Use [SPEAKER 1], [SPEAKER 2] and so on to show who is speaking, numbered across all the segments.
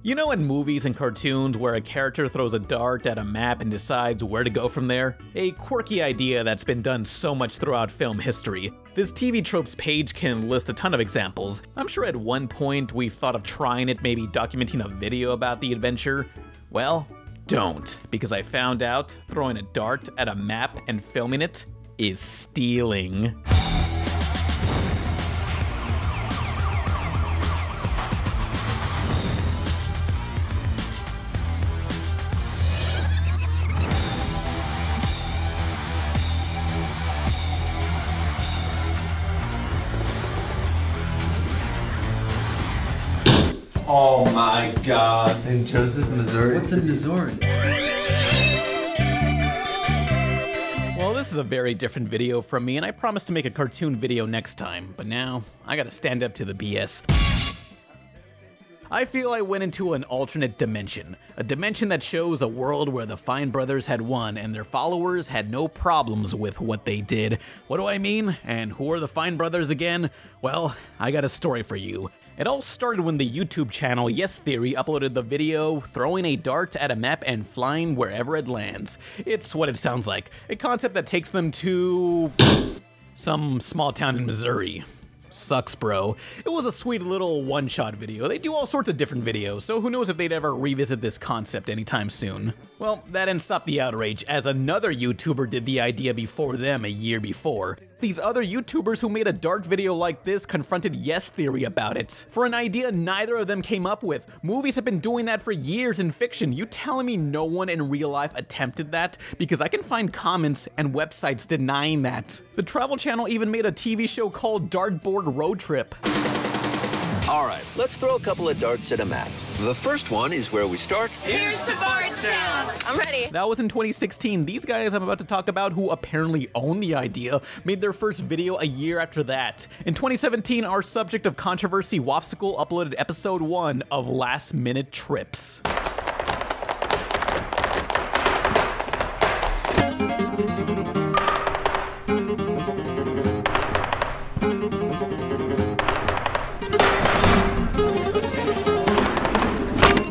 [SPEAKER 1] You know, in movies and cartoons where a character throws a dart at a map and decides where to go from there? A quirky idea that's been done so much throughout film history. This TV Tropes page can list a ton of examples. I'm sure at one point we've thought of trying it, maybe documenting a video about the adventure. Well, don't, because I found out throwing a dart at a map and filming it is stealing.
[SPEAKER 2] Oh my God.
[SPEAKER 3] St. Joseph, Missouri.
[SPEAKER 2] What's in Missouri?
[SPEAKER 1] Well, this is a very different video from me, and I promise to make a cartoon video next time, but now I gotta stand up to the BS. I feel I went into an alternate dimension, a dimension that shows a world where the Fine Brothers had won and their followers had no problems with what they did. What do I mean? And who are the Fine Brothers again? Well, I got a story for you. It all started when the YouTube channel Yes Theory uploaded the video throwing a dart at a map and flying wherever it lands. It's what it sounds like, a concept that takes them to some small town in Missouri. Sucks, bro. It was a sweet little one-shot video. They do all sorts of different videos, so who knows if they'd ever revisit this concept anytime soon. Well, that didn't stop the outrage, as another YouTuber did the idea before them a year before. These other YouTubers who made a dart video like this confronted Yes Theory about it, for an idea neither of them came up with. Movies have been doing that for years in fiction. You telling me no one in real life attempted that? Because I can find comments and websites denying that. The Travel Channel even made a TV show called Dartboard Road Trip.
[SPEAKER 4] Alright, let's throw a couple of darts at a map. The first one is where we start.
[SPEAKER 5] Here's to Bardstown! I'm ready.
[SPEAKER 1] That was in 2016. These guys I'm about to talk about, who apparently own the idea, made their first video a year after that. In 2017, our subject of controversy, WAFFSICLE, uploaded episode 1 of Last Minute Trips.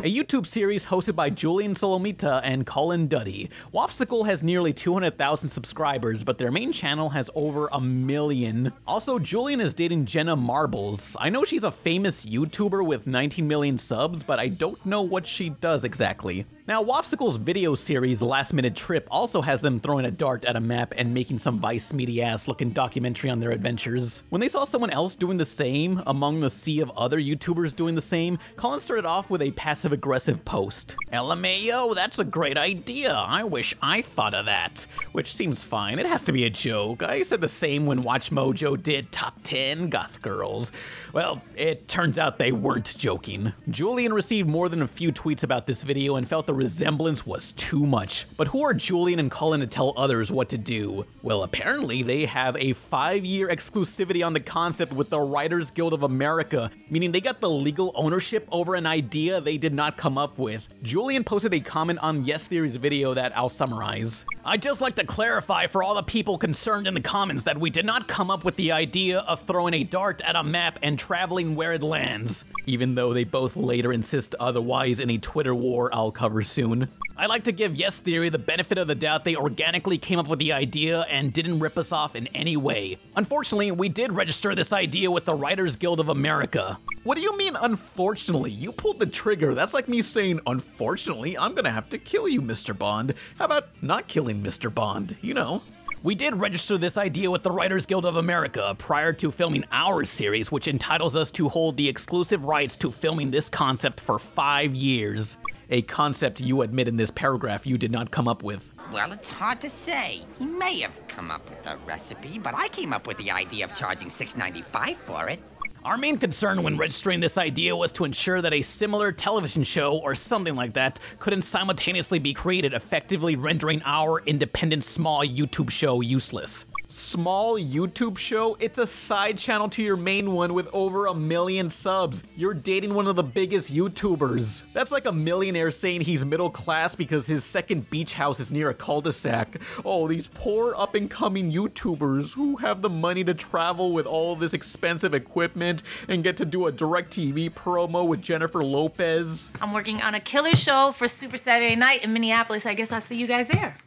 [SPEAKER 1] A YouTube series hosted by Julien Solomita and Colin Duddy. WAFFSICLE has nearly 200,000 subscribers, but their main channel has over 1 million. Also, Julien is dating Jenna Marbles. I know she's a famous YouTuber with 19 million subs, but I don't know what she does exactly. Now, WAFFSICLE's video series, Last Minute Trip, also has them throwing a dart at a map and making some Vice Media-ass looking documentary on their adventures. When they saw someone else doing the same, among the sea of other YouTubers doing the same, Colin started off with a passive-aggressive post. LMAO, that's a great idea. I wish I thought of that. Which seems fine. It has to be a joke. I said the same when Watch Mojo did Top 10 Goth Girls. Well, it turns out they weren't joking. Julien received more than a few tweets about this video and felt the resemblance was too much. But who are Julien and Colin to tell others what to do? Well, apparently they have a 5-year exclusivity on the concept with the Writers Guild of America, meaning they got the legal ownership over an idea they did not come up with. Julien posted a comment on Yes Theory's video that I'll summarize. I'd just like to clarify for all the people concerned in the comments that we did not come up with the idea of throwing a dart at a map and traveling where it lands, even though they both later insist otherwise in a Twitter war I'll cover soon. I like to give Yes Theory the benefit of the doubt. They organically came up with the idea and didn't rip us off in any way. Unfortunately, we did register this idea with the Writers Guild of America. What do you mean, unfortunately? You pulled the trigger. That's like me saying, unfortunately, I'm gonna have to kill you, Mr. Bond. How about not killing Mr. Bond? You know. We did register this idea with the Writers Guild of America prior to filming our series, which entitles us to hold the exclusive rights to filming this concept for 5 years. A concept you admit in this paragraph you did not come up with.
[SPEAKER 6] Well, it's hard to say. He may have come up with the recipe, but I came up with the idea of charging $6.95 for it.
[SPEAKER 1] Our main concern when registering this idea was to ensure that a similar television show or something like that couldn't simultaneously be created, effectively rendering our independent small YouTube show useless. Small YouTube show? It's a side channel to your main one with over 1 million subs. You're dating one of the biggest YouTubers. That's like a millionaire saying he's middle class because his second beach house is near a cul-de-sac. Oh, these poor up-and-coming YouTubers who have the money to travel with all this expensive equipment and get to do a DirecTV promo with Jennifer Lopez.
[SPEAKER 3] I'm working on a killer show for Super Saturday Night in Minneapolis. I guess I'll see you guys there.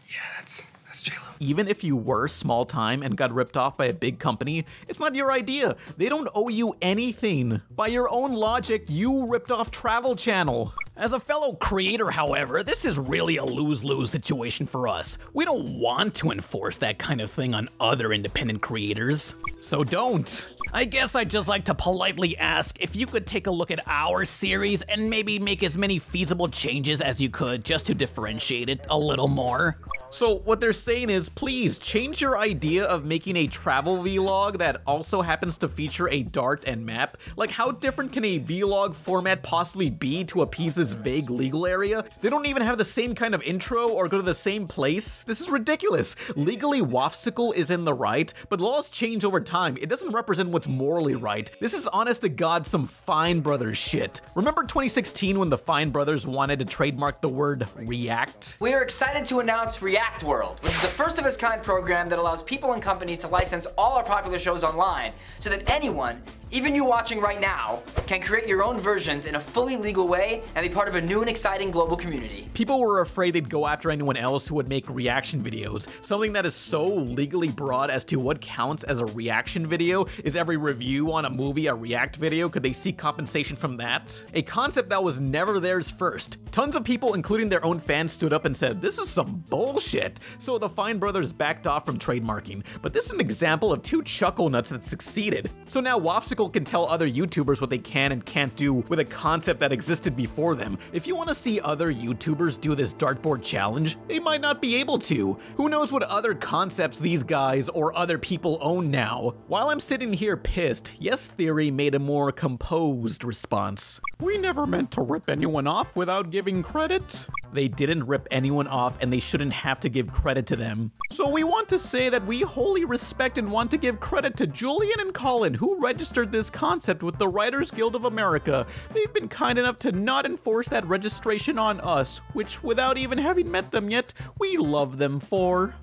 [SPEAKER 7] Yeah, that's J-Lo.
[SPEAKER 1] Even if you were small time and got ripped off by a big company, it's not your idea. They don't owe you anything. By your own logic, you ripped off Travel Channel. As a fellow creator, however, this is really a lose-lose situation for us. We don't want to enforce that kind of thing on other independent creators. So don't. I guess I'd just like to politely ask if you could take a look at our series and maybe make as many feasible changes as you could just to differentiate it a little more. So what they're saying is, please change your idea of making a travel vlog that also happens to feature a dart and map. Like, how different can a vlog format possibly be to appease this vague legal area? They don't even have the same kind of intro or go to the same place. This is ridiculous. Legally, WAFFSICLE is in the right, but laws change over time. It doesn't represent what's morally right. This is honest to God some Fine Brothers shit. Remember 2016 when the Fine Brothers wanted to trademark the word React?
[SPEAKER 8] We are excited to announce React World, which is a first-of-its-kind program that allows people and companies to license all our popular shows online so that anyone, even you watching right now, can create your own versions in a fully legal way and be part of a new and exciting global community.
[SPEAKER 1] People were afraid they'd go after anyone else who would make reaction videos. Something that is so legally broad as to what counts as a reaction video. Is every review on a movie a react video? Could they seek compensation from that? A concept that was never theirs first. Tons of people, including their own fans, stood up and said, this is some bullshit. So the Fine Brothers backed off from trademarking. But this is an example of two chuckle nuts that succeeded. So now WAFFSICLE can tell other YouTubers what they can and can't do with a concept that existed before them. If you want to see other YouTubers do this dartboard challenge, they might not be able to. Who knows what other concepts these guys or other people own now? While I'm sitting here pissed, Yes Theory made a more composed response. We never meant to rip anyone off without giving credit. They didn't rip anyone off and they shouldn't have to give credit to them. So we want to say that we wholly respect and want to give credit to Julien and Colin, who registered this concept with the Writers Guild of America. They've been kind enough to not enforce that registration on us, which without even having met them yet, we love them for.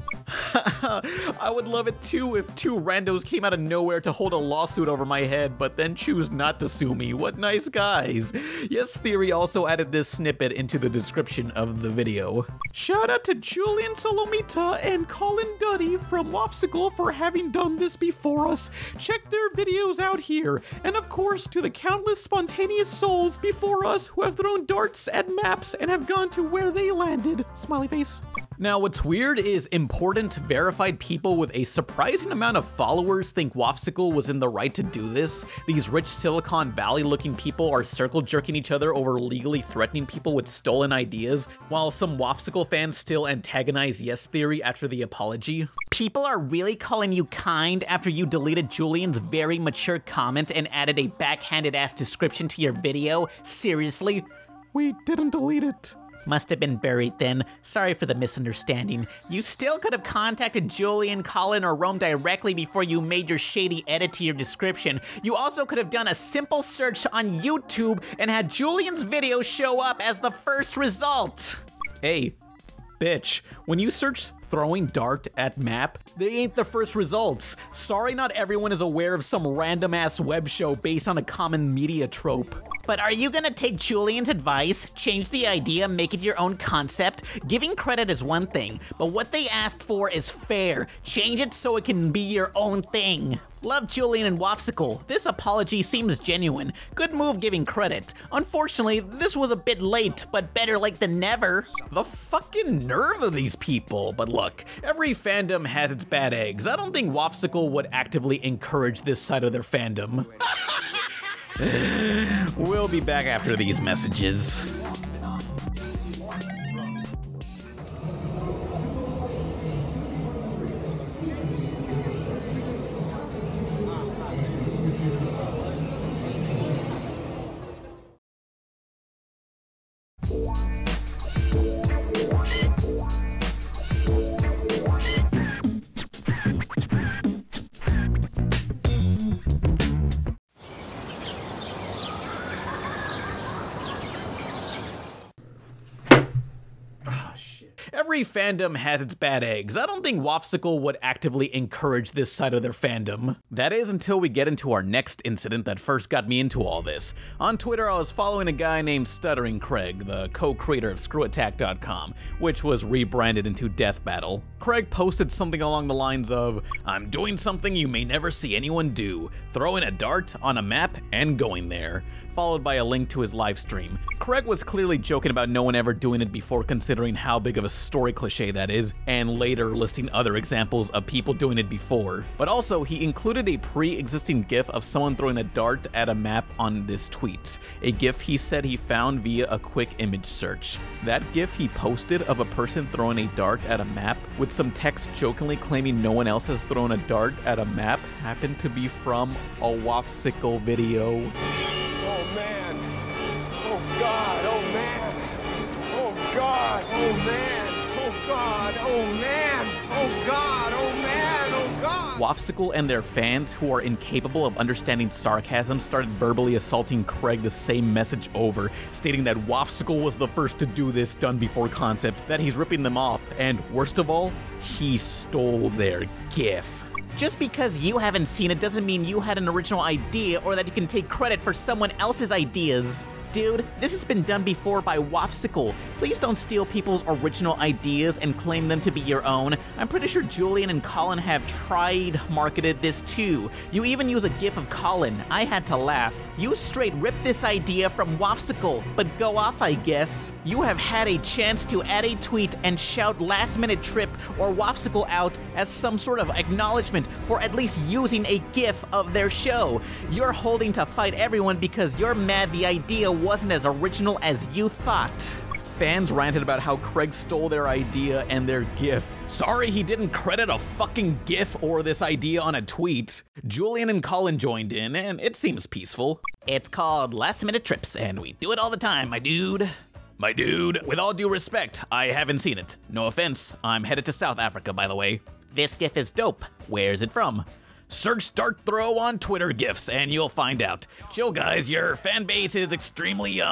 [SPEAKER 1] I would love it too if two randos came out of nowhere to hold a lawsuit over my head, but then choose not to sue me. What nice guys. Yes Theory also added this snippet into the description of the video. Shout out to Julien Solomita and Colin Duddy from WAFFSICLE for having done this before us. Check their videos out here. And of course to the countless spontaneous souls before us who have thrown darts at maps and have gone to where they landed. Smiley face. Now, what's weird is important, verified people with a surprising amount of followers think WAFFSICLE was in the right to do this. These rich Silicon Valley looking people are circle jerking each other over legally threatening people with stolen ideas, while some WAFFSICLE fans still antagonize Yes Theory after the apology. People are really calling you kind after you deleted Julian's very mature comment and added a backhanded ass description to your video? Seriously? We didn't delete it. Must have been buried then. Sorry for the misunderstanding. You still could have contacted Julien, Colin, or Rome directly before you made your shady edit to your description. You also could have done a simple search on YouTube and had Julian's video show up as the first result. Hey, bitch, when you search throwing dart at map, they ain't the first results. Sorry, not everyone is aware of some random ass web show based on a common media trope. But are you gonna take Julian's advice, change the idea, make it your own concept? Giving credit is one thing, but what they asked for is fair. Change it so it can be your own thing. Love Julien and WAFFSICLE. This apology seems genuine. Good move giving credit. Unfortunately, this was a bit late, but better late than never. The fucking nerve of these people. But look, every fandom has its bad eggs. I don't think WAFFSICLE would actively encourage this side of their fandom. We'll be back after these messages. Every fandom has its bad eggs. I don't think WAFFSICLE would actively encourage this side of their fandom. That is until we get into our next incident that first got me into all this. On Twitter, I was following a guy named Stuttering Craig, the co-creator of ScrewAttack.com, which was rebranded into Death Battle. Craig posted something along the lines of, "I'm doing something you may never see anyone do, throwing a dart on a map and going there," followed by a link to his live stream. Craig was clearly joking about no one ever doing it before, considering how big of a story cliche that is, and later listing other examples of people doing it before. But also, he included a pre-existing GIF of someone throwing a dart at a map on this tweet, a GIF he said he found via a quick image search. That GIF he posted of a person throwing a dart at a map with some text jokingly claiming no one else has thrown a dart at a map happened to be from a WAFFSICLE video.
[SPEAKER 9] Oh man! Oh god! Oh man! Oh god! Oh man! Oh god! Oh man! Oh god! Oh man! Oh god!
[SPEAKER 1] WAFFSICLE and their fans, who are incapable of understanding sarcasm, started verbally assaulting Craig the same message over, stating that WAFFSICLE was the first to do this done before concept, that he's ripping them off, and worst of all, he stole their GIF. Just because you haven't seen it doesn't mean you had an original idea or that you can take credit for someone else's ideas. Dude, this has been done before by WAFFSICLE. Please don't steal people's original ideas and claim them to be your own. I'm pretty sure Julien and Colin have marketed this too. You even use a gif of Colin. I had to laugh. You straight ripped this idea from WAFFSICLE, but go off, I guess. You have had a chance to add a tweet and shout last minute trip or WAFFSICLE out as some sort of acknowledgement for at least using a gif of their show. You're holding to fight everyone because you're mad the idea wasn't as original as you thought. Fans ranted about how Craig stole their idea and their GIF. Sorry he didn't credit a fucking GIF or this idea on a tweet. Julien and Colin joined in, and it seems peaceful. It's called last minute trips, and we do it all the time, my dude. My dude, with all due respect, I haven't seen it. No offense, I'm headed to South Africa, by the way. This GIF is dope. Where's it from? Search dart throw on Twitter GIFs and you'll find out. Chill guys, your fan base is extremely,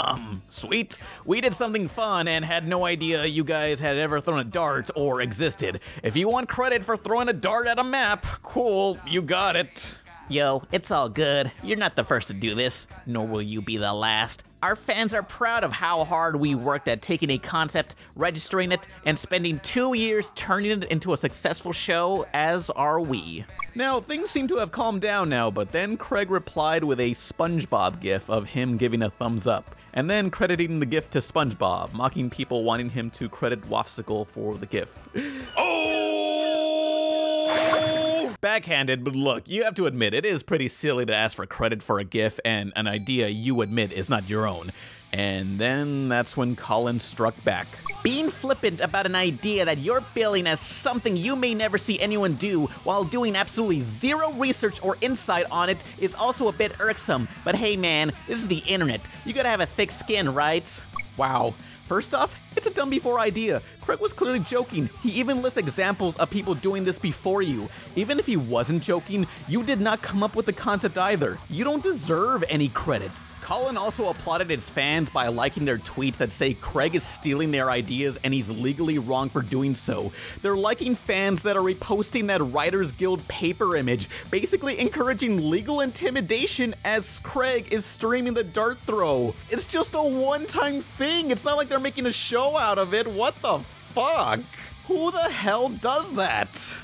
[SPEAKER 1] sweet. We did something fun and had no idea you guys had ever thrown a dart or existed. If you want credit for throwing a dart at a map, cool, you got it. Yo, it's all good. You're not the first to do this, nor will you be the last. Our fans are proud of how hard we worked at taking a concept, registering it, and spending 2 years turning it into a successful show, as are we. Now, things seem to have calmed down now, but then Craig replied with a SpongeBob gif of him giving a thumbs up, and then crediting the gif to SpongeBob, mocking people wanting him to credit WAFFSICLE for the gif. Oh! Backhanded, but look, you have to admit, it is pretty silly to ask for credit for a gif and an idea you admit is not your own. And then that's when Colin struck back. Being flippant about an idea that you're billing as something you may never see anyone do while doing absolutely zero research or insight on it is also a bit irksome. But hey man, this is the internet. You gotta have a thick skin, right? Wow. First off, it's a done before idea. Craig was clearly joking. He even lists examples of people doing this before you. Even if he wasn't joking, you did not come up with the concept either. You don't deserve any credit. Colin also applauded his fans by liking their tweets that say Craig is stealing their ideas and he's legally wrong for doing so. They're liking fans that are reposting that Writers Guild paper image, basically encouraging legal intimidation as Craig is streaming the dart throw. It's just a one-time thing. It's not like they're making a show out of it. What the fuck? Who the hell does that?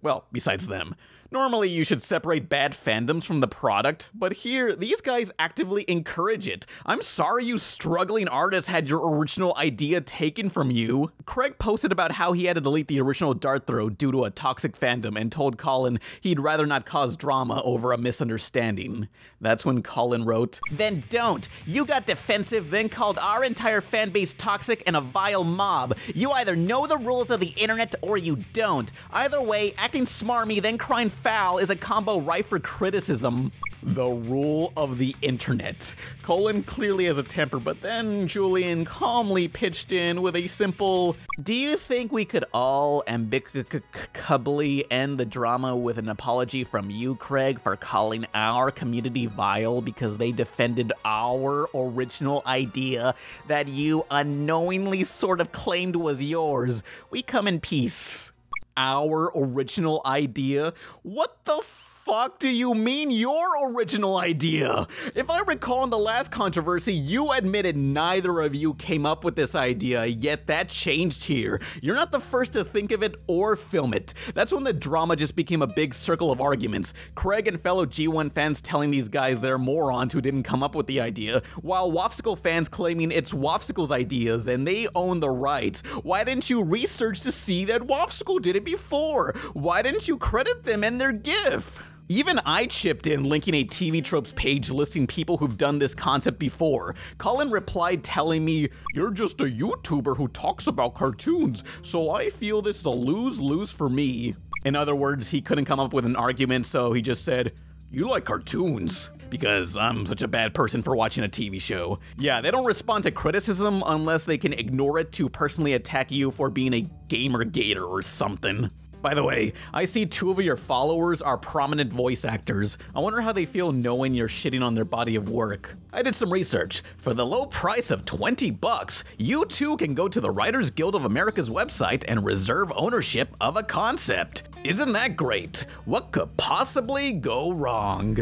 [SPEAKER 1] Well, besides them. Normally, you should separate bad fandoms from the product, but here, these guys actively encourage it. I'm sorry you struggling artists had your original idea taken from you. Craig posted about how he had to delete the original dart throw due to a toxic fandom and told Colin he'd rather not cause drama over a misunderstanding. That's when Colin wrote, "Then don't. You got defensive, then called our entire fanbase toxic and a vile mob. You either know the rules of the internet or you don't. Either way, acting smarmy then crying foul is a combo rife for criticism." The rule of the internet. Colin clearly has a temper, but then Julien calmly pitched in with a simple, do you think we could all amicably end the drama with an apology from you, Craig, for calling our community vile because they defended our original idea that you unknowingly sort of claimed was yours? We come in peace. Our original idea? What the fuck do you mean your original idea? If I recall in the last controversy, you admitted neither of you came up with this idea, yet that changed here. You're not the first to think of it or film it. That's when the drama just became a big circle of arguments. Craig and fellow G1 fans telling these guys they're morons who didn't come up with the idea, while WAFFSICLE fans claiming it's WAFFSICLE's ideas and they own the rights. Why didn't you research to see that WAFFSICLE did it before? Why didn't you credit them and their GIF? Even I chipped in, linking a TV Tropes page listing people who've done this concept before. Colin replied telling me, you're just a YouTuber who talks about cartoons, so I feel this is a lose-lose for me. In other words, he couldn't come up with an argument, so he just said, you like cartoons. Because I'm such a bad person for watching a TV show. Yeah, they don't respond to criticism unless they can ignore it to personally attack you for being a gamer gator or something. By the way, I see 2 of your followers are prominent voice actors. I wonder how they feel knowing you're shitting on their body of work. I did some research. For the low price of $20, you too can go to the Writers Guild of America's website and reserve ownership of a concept. Isn't that great? What could possibly go wrong?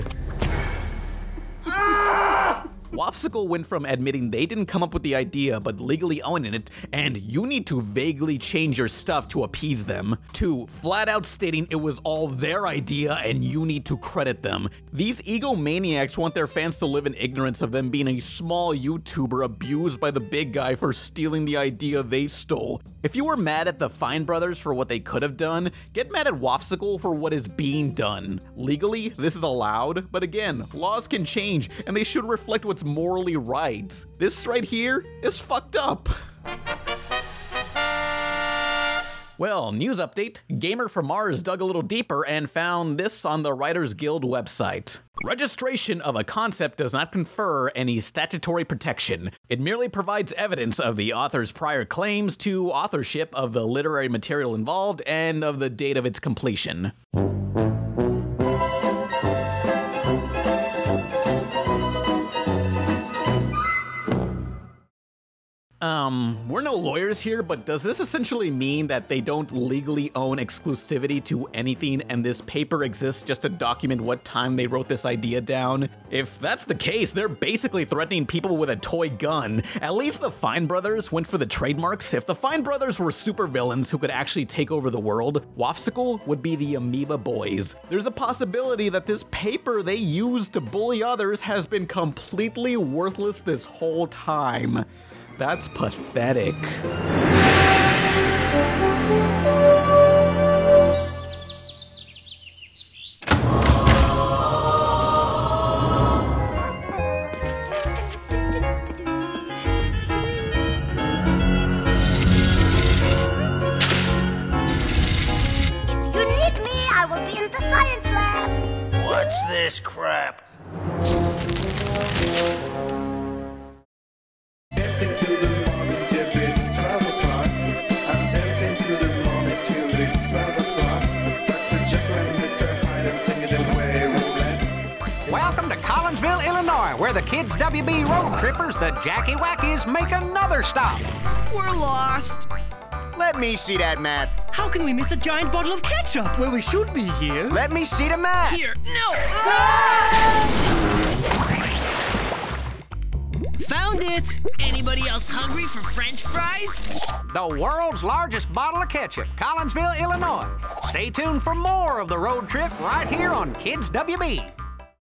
[SPEAKER 1] WAFFSICLE went from admitting they didn't come up with the idea but legally owning it, and you need to vaguely change your stuff to appease them, to flat out stating it was all their idea and you need to credit them. These egomaniacs want their fans to live in ignorance of them being a small YouTuber abused by the big guy for stealing the idea they stole. If you were mad at the Fine Brothers for what they could have done, get mad at WAFFSICLE for what is being done. Legally, this is allowed, but again, laws can change and they should reflect what's morally right. This right here is fucked up. Well, news update. Gamer from Mars dug a little deeper and found this on the Writers Guild website. Registration of a concept does not confer any statutory protection. It merely provides evidence of the author's prior claims to authorship of the literary material involved and of the date of its completion. We're no lawyers here, but does this essentially mean that they don't legally own exclusivity to anything and this paper exists just to document what time they wrote this idea down? If that's the case, they're basically threatening people with a toy gun. At least the Fine Brothers went for the trademarks. If the Fine Brothers were supervillains who could actually take over the world, WAFFSICLE would be the Amoeba Boys. There's a possibility that this paper they used to bully others has been completely worthless this whole time. That's pathetic.
[SPEAKER 10] What's this crap?
[SPEAKER 9] Dancing to the morning till it's 12 o'clock. I'm dancing to the morning till it's 12 o'clock. Dr. Jekyll and Mr. Hyde and singing it way roulette.
[SPEAKER 11] Welcome to Collinsville, Illinois, where the kids WB road trippers, the Jacky Wackies, make another stop.
[SPEAKER 12] We're lost.
[SPEAKER 13] Let me see that map.
[SPEAKER 12] How can we miss a giant bottle of ketchup?
[SPEAKER 14] Well, we should be here.
[SPEAKER 13] Let me see the map.
[SPEAKER 12] Here, no. Found it. Anybody else hungry for French fries?
[SPEAKER 11] The world's largest bottle of ketchup, Collinsville, Illinois. Stay tuned for more of the road trip right here on Kids WB.